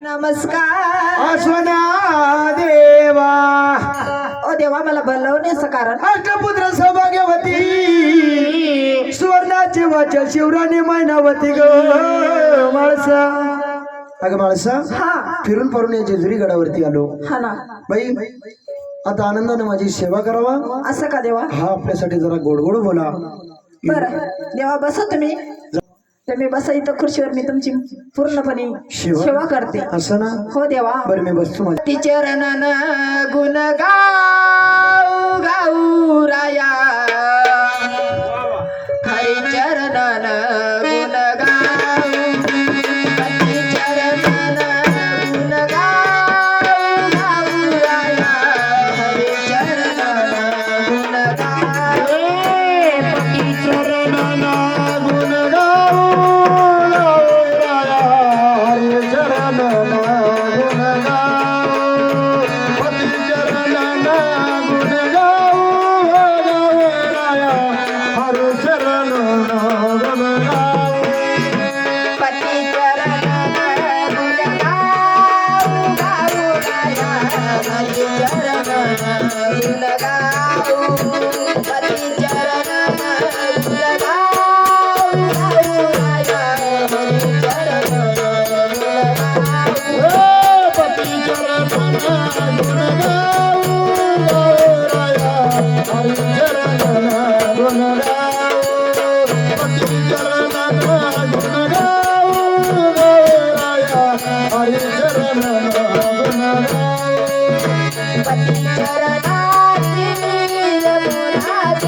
नमस्कार अस्वना देवा ओ देवा मला बोलवण्याचं कारण अष्टपुत्र सौभाग्यवती सुवर्णाची वाचा शिवराणी मैनावती ग माळसा. अगं माळसा, हा फिरून परून या जेजुरी गडावरती आलो. हा ना बाई आता आनंदाने माझी सेवा करावा. असं का देवा? हा आपल्यासाठी जरा गोड गोड बोला. बर देवा बसा तुम्ही बसा इथं खुर्चीवर. मी तुमची पूर्णपणे सेवा करते. असं ना? हो देवा. बरं मी बसतो. माझ्या ती चरणन गुण गाऊ गाऊ राया हरी चरणन गुण गाऊ ती चरणन गुण गाऊ गाऊ राया हरी चरणन गुण गाऊ पती चरणन गुण गाऊ हरी चरण गुण गाऊ पती चरण गुण गाऊ राया हरी चरण गुण गाऊ पती चरणन गुण गाऊ गाऊ राया हरी चरणन गुण गाऊ पती चरणन गुण गाऊ गाऊ राया हरी चरणन गुण गाऊ पती चरण गुण गाऊ राया हरी चरण गुण गाऊ पती चरण गुण गाऊ राया हरी चरण गुण गाऊ पती चरणाची नील मुराज